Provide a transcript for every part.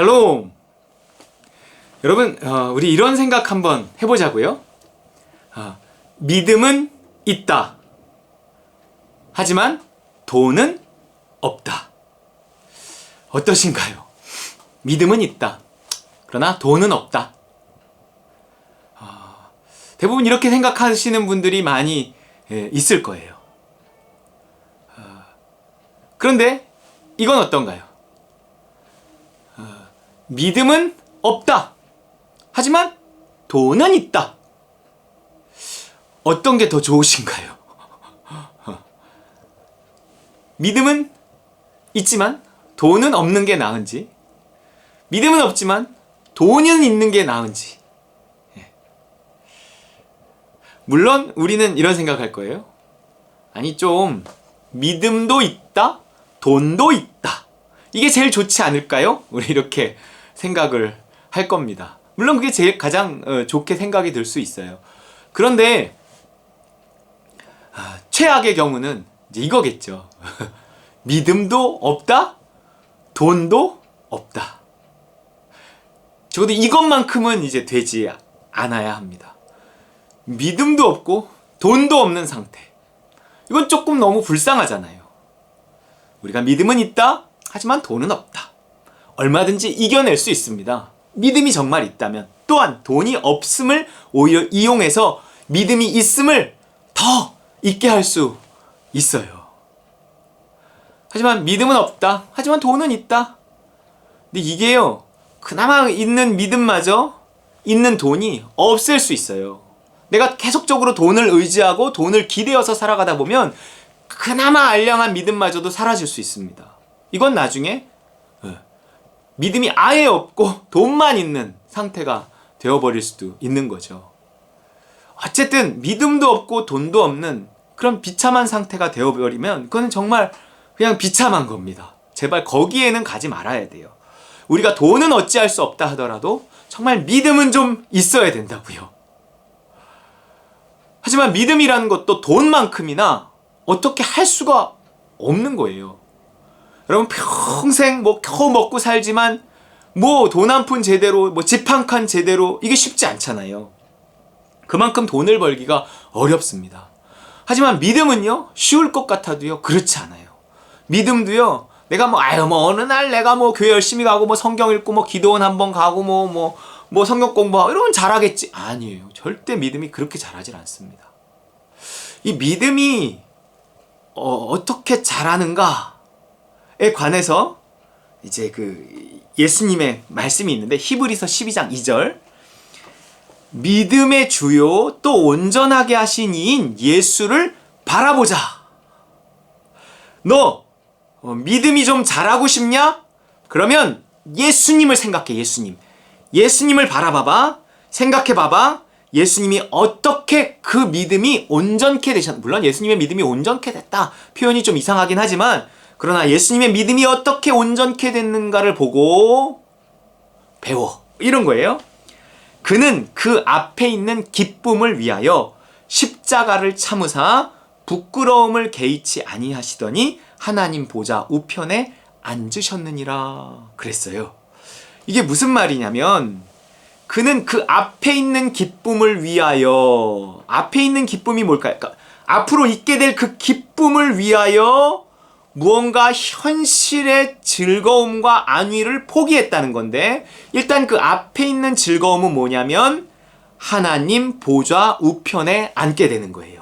샬롬! 여러분, 우리 이런 생각 한번 해보자고요. 믿음은 있다. 하지만 돈은 없다. 어떠신가요? 믿음은 있다. 그러나 돈은 없다. 대부분 이렇게 생각하시는 분들이 많이 있을 거예요. 그런데 이건 어떤가요? 믿음은 없다. 하지만 돈은 있다. 어떤 게 더 좋으신가요? 믿음은 있지만 돈은 없는 게 나은지, 믿음은 없지만 돈은 있는 게 나은지. 물론 우리는 이런 생각할 거예요. 아니, 좀 믿음도 있다, 돈도 있다. 이게 제일 좋지 않을까요? 우리 이렇게 생각을 할 겁니다. 물론 그게 제일 가장 좋게 생각이 들 수 있어요. 그런데 최악의 경우는 이제 이거겠죠. 믿음도 없다, 돈도 없다. 적어도 이것만큼은 이제 되지 않아야 합니다. 믿음도 없고 돈도 없는 상태. 이건 조금 너무 불쌍하잖아요. 우리가 믿음은 있다, 하지만 돈은 없다. 얼마든지 이겨낼 수 있습니다. 믿음이 정말 있다면. 또한 돈이 없음을 오히려 이용해서 믿음이 있음을 더 있게 할 수 있어요. 하지만 믿음은 없다, 하지만 돈은 있다. 근데 이게요, 그나마 있는 믿음마저 있는 돈이 없을 수 있어요. 내가 계속적으로 돈을 의지하고 돈을 기대어서 살아가다 보면 그나마 알량한 믿음마저도 사라질 수 있습니다. 이건 나중에 믿음이 아예 없고 돈만 있는 상태가 되어버릴 수도 있는 거죠. 어쨌든 믿음도 없고 돈도 없는 그런 비참한 상태가 되어버리면 그건 정말 그냥 비참한 겁니다. 제발 거기에는 가지 말아야 돼요. 우리가 돈은 어찌할 수 없다 하더라도 정말 믿음은 좀 있어야 된다고요. 하지만 믿음이라는 것도 돈만큼이나 어떻게 할 수가 없는 거예요. 여러분, 평생 겨우 먹고 살지만 돈 한 푼 제대로, 집 한 칸 제대로, 이게 쉽지 않잖아요. 그만큼 돈을 벌기가 어렵습니다. 하지만 믿음은요, 쉬울 것 같아도요, 그렇지 않아요. 믿음도요, 내가 어느 날 내가 교회 열심히 가고 성경 읽고 기도원 한번 가고 성경 공부하고 이러면 잘하겠지. 아니에요. 절대 믿음이 그렇게 잘하질 않습니다. 이 믿음이 어떻게 잘하는가에 관해서 이제 예수님의 말씀이 있는데, 히브리서 12장 2절, 믿음의 주요 또 온전하게 하신 이인 예수를 바라보자. 너 믿음이 좀 잘하고 싶냐? 그러면 예수님을 생각해. 예수님을 바라봐봐. 생각해봐봐. 예수님이 어떻게 그 믿음이 온전케 되셨나. 물론 예수님의 믿음이 온전케 됐다 표현이 좀 이상하긴 하지만, 그러나 예수님의 믿음이 어떻게 온전케 됐는가를 보고 배워. 이런 거예요. 그는 그 앞에 있는 기쁨을 위하여 십자가를 참으사 부끄러움을 개의치 아니하시더니 하나님 보좌 우편에 앉으셨느니라 그랬어요. 이게 무슨 말이냐면, 그는 그 앞에 있는 기쁨을 위하여, 앞에 있는 기쁨이 뭘까요? 그러니까 앞으로 있게 될 그 기쁨을 위하여 무언가 현실의 즐거움과 안위를 포기했다는 건데, 일단 그 앞에 있는 즐거움은 뭐냐면 하나님 보좌 우편에 앉게 되는 거예요.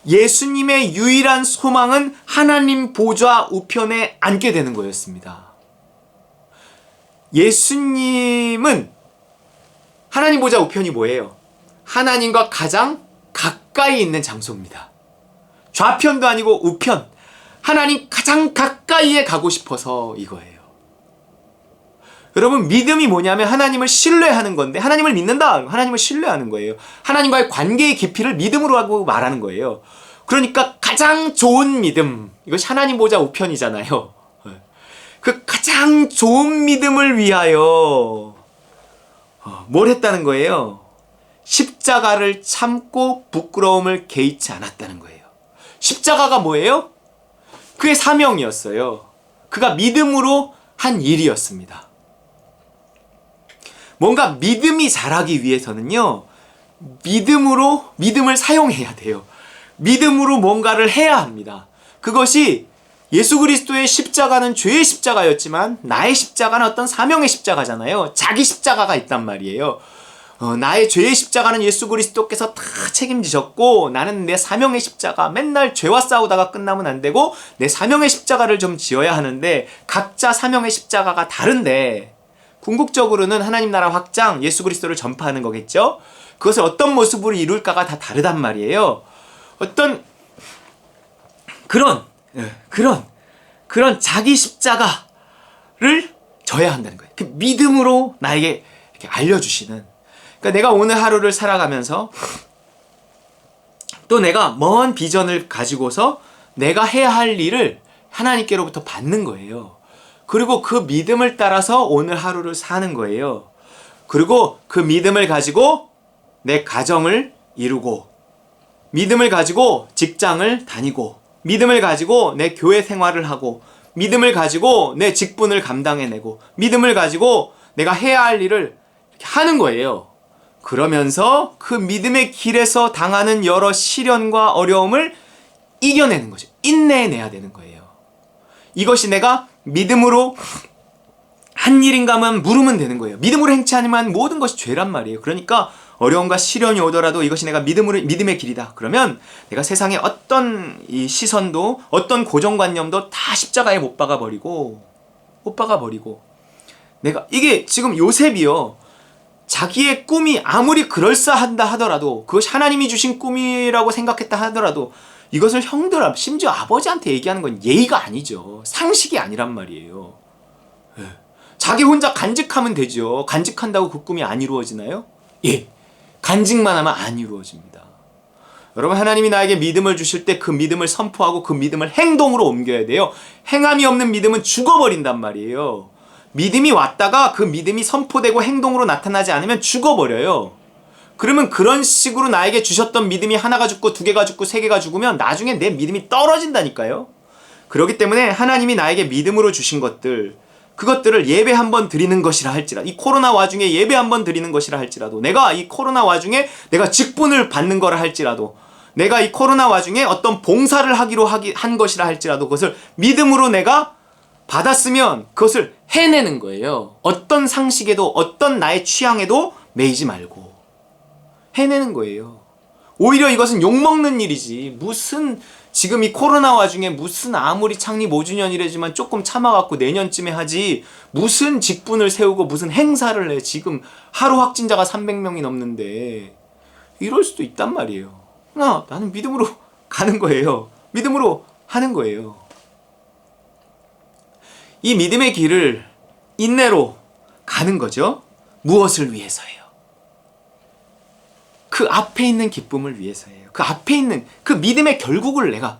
예수님의 유일한 소망은 하나님 보좌 우편에 앉게 되는 거였습니다. 예수님은, 하나님 보좌 우편이 뭐예요? 하나님과 가장 가까이 있는 장소입니다. 좌편도 아니고 우편. 하나님 가장 가까이에 가고 싶어서 이거예요. 여러분, 믿음이 뭐냐면 하나님을 신뢰하는 건데, 하나님을 믿는다, 하나님을 신뢰하는 거예요. 하나님과의 관계의 깊이를 믿음으로 하고 말하는 거예요. 그러니까 가장 좋은 믿음, 이것이 하나님 보좌 우편이잖아요. 그 가장 좋은 믿음을 위하여 뭘 했다는 거예요? 십자가를 참고 부끄러움을 개의치 않았다는 거예요. 십자가가 뭐예요? 그의 사명이었어요. 그가 믿음으로 한 일이었습니다. 뭔가 믿음이 자라기 위해서는요, 믿음을 사용해야 돼요. 믿음으로 뭔가를 해야 합니다. 그것이 예수 그리스도의 십자가는 죄의 십자가였지만 나의 십자가는 어떤 사명의 십자가잖아요. 자기 십자가가 있단 말이에요. 나의 죄의 십자가는 예수 그리스도께서 다 책임지셨고, 나는 내 사명의 십자가, 맨날 죄와 싸우다가 끝나면 안 되고 내 사명의 십자가를 좀 지어야 하는데, 각자 사명의 십자가가 다른데, 궁극적으로는 하나님 나라 확장, 예수 그리스도를 전파하는 거겠죠. 그것을 어떤 모습으로 이룰까가 다 다르단 말이에요. 어떤 그런 자기 십자가를 져야 한다는 거예요. 그 믿음으로 나에게 이렇게 알려주시는. 그러니까 내가 오늘 하루를 살아가면서 또 내가 먼 비전을 가지고서 내가 해야 할 일을 하나님께로부터 받는 거예요. 그리고 그 믿음을 따라서 오늘 하루를 사는 거예요. 그리고 그 믿음을 가지고 내 가정을 이루고, 믿음을 가지고 직장을 다니고, 믿음을 가지고 내 교회 생활을 하고, 믿음을 가지고 내 직분을 감당해내고, 믿음을 가지고 내가 해야 할 일을 하는 거예요. 그러면서 그 믿음의 길에서 당하는 여러 시련과 어려움을 이겨내는 거죠. 인내해내야 되는 거예요. 이것이 내가 믿음으로 한 일인가 하면 물으면 되는 거예요. 믿음으로 행치 않으면 모든 것이 죄란 말이에요. 그러니까 어려움과 시련이 오더라도 이것이 내가 믿음의 길이다. 그러면 내가 세상의 어떤 이 시선도, 어떤 고정관념도 다 십자가에 못 박아버리고, 내가, 이게 지금 요셉이요, 자기의 꿈이 아무리 그럴싸한다 하더라도, 그것이 하나님이 주신 꿈이라고 생각했다 하더라도, 이것을 형들, 심지어 아버지한테 얘기하는 건 예의가 아니죠. 상식이 아니란 말이에요. 자기 혼자 간직하면 되죠. 간직한다고 그 꿈이 안 이루어지나요? 예. 간직만 하면 안 이루어집니다. 여러분, 하나님이 나에게 믿음을 주실 때 그 믿음을 선포하고 그 믿음을 행동으로 옮겨야 돼요. 행함이 없는 믿음은 죽어버린단 말이에요. 믿음이 왔다가 그 믿음이 선포되고 행동으로 나타나지 않으면 죽어버려요. 그러면 그런 식으로 나에게 주셨던 믿음이 하나가 죽고 두 개가 죽고 세 개가 죽으면 나중에 내 믿음이 떨어진다니까요. 그렇기 때문에 하나님이 나에게 믿음으로 주신 것들, 그것들을 예배 한번 드리는 것이라 할지라도, 이 코로나 와중에 예배 한번 드리는 것이라 할지라도, 내가 이 코로나 와중에 내가 직분을 받는 거라 할지라도, 내가 이 코로나 와중에 어떤 봉사를 하기로 한 것이라 할지라도, 그것을 믿음으로 내가 받았으면 그것을 해내는 거예요. 어떤 상식에도, 어떤 나의 취향에도 매이지 말고 해내는 거예요. 오히려 이것은 욕먹는 일이지, 무슨 지금 이 코로나 와중에 무슨 아무리 창립 5주년이라지만 조금 참아갖고 내년쯤에 하지, 무슨 직분을 세우고 무슨 행사를 해. 지금 하루 확진자가 300명이 넘는데 이럴 수도 있단 말이에요. 나는 믿음으로 가는 거예요. 믿음으로 하는 거예요. 이 믿음의 길을 인내로 가는 거죠. 무엇을 위해서예요? 그 앞에 있는 기쁨을 위해서예요. 그 앞에 있는 그 믿음의 결국을 내가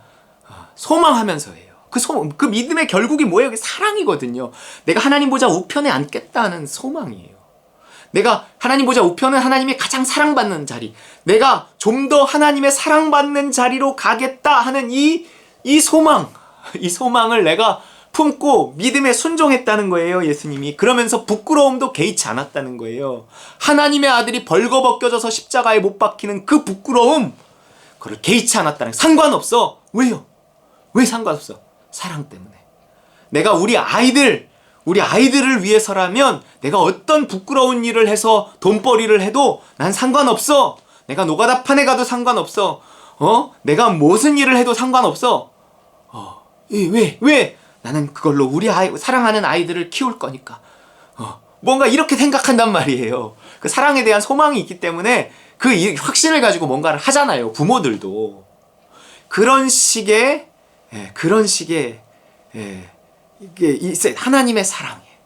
소망하면서예요. 그 믿음의 결국이 뭐예요? 사랑이거든요. 내가 하나님 보좌 우편에 앉겠다는 소망이에요. 내가 하나님 보좌 우편은 하나님의 가장 사랑받는 자리, 내가 좀 더 하나님의 사랑받는 자리로 가겠다 하는 이 소망을 내가 품고 믿음에 순종했다는 거예요, 예수님이. 그러면서 부끄러움도 개의치 않았다는 거예요. 하나님의 아들이 벌거벗겨져서 십자가에 못 박히는 그 부끄러움, 그걸 개의치 않았다는 거예요. 상관없어. 왜요? 왜 상관없어? 사랑 때문에. 내가 우리 아이들을 위해서라면 내가 어떤 부끄러운 일을 해서 돈벌이를 해도 난 상관없어. 내가 노가다판에 가도 상관없어. 내가 무슨 일을 해도 상관없어. 왜? 나는 그걸로 우리 사랑하는 아이들을 키울 거니까. 뭔가 이렇게 생각한단 말이에요. 그 사랑에 대한 소망이 있기 때문에 그 확신을 가지고 뭔가를 하잖아요. 부모들도. 그런 식의 이게 하나님의 사랑이에요.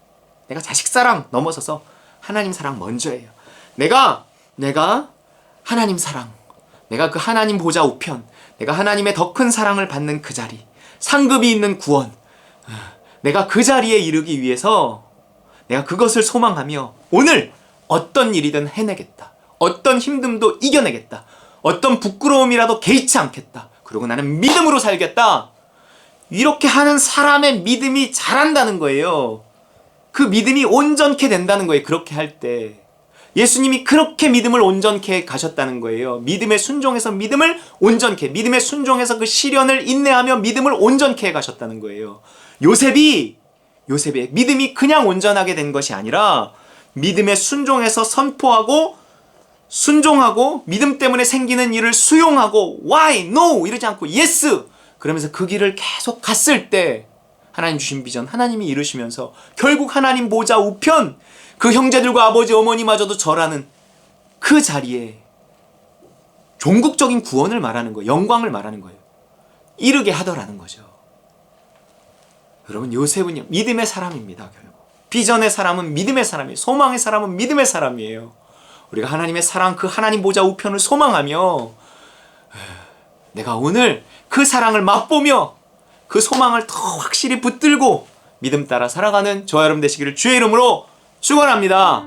내가 자식 사랑 넘어서서 하나님 사랑 먼저 해요. 내가 하나님 사랑, 내가 그 하나님 보좌 우편, 내가 하나님의 더 큰 사랑을 받는 그 자리, 상급이 있는 구원, 내가 그 자리에 이르기 위해서 내가 그것을 소망하며 오늘 어떤 일이든 해내겠다. 어떤 힘듦도 이겨내겠다. 어떤 부끄러움이라도 개의치 않겠다. 그리고 나는 믿음으로 살겠다. 이렇게 하는 사람의 믿음이 자란다는 거예요. 그 믿음이 온전케 된다는 거예요. 그렇게 할 때. 예수님이 그렇게 믿음을 온전케 가셨다는 거예요. 믿음에 순종해서 믿음을 온전케, 믿음에 순종해서 그 시련을 인내하며 믿음을 온전케 가셨다는 거예요. 요셉의 믿음이 그냥 온전하게 된 것이 아니라 믿음에 순종해서 선포하고 순종하고 믿음 때문에 생기는 일을 수용하고 why, no 이러지 않고 yes 그러면서 그 길을 계속 갔을 때 하나님 주신 비전 하나님이 이루시면서 결국 하나님 보좌 우편 그 형제들과 아버지 어머니마저도 절하는 그 자리에 종국적인 구원을 말하는 거예요. 영광을 말하는 거예요. 이르게 하더라는 거죠. 여러분 요셉은요 믿음의 사람입니다. 결국 비전의 사람은 믿음의 사람이에요. 소망의 사람은 믿음의 사람이에요. 우리가 하나님의 사랑 그 하나님 보좌 우편을 소망하며 내가 오늘 그 사랑을 맛보며 그 소망을 더 확실히 붙들고 믿음 따라 살아가는 저와 여러분 되시기를 주의 이름으로 축원합니다.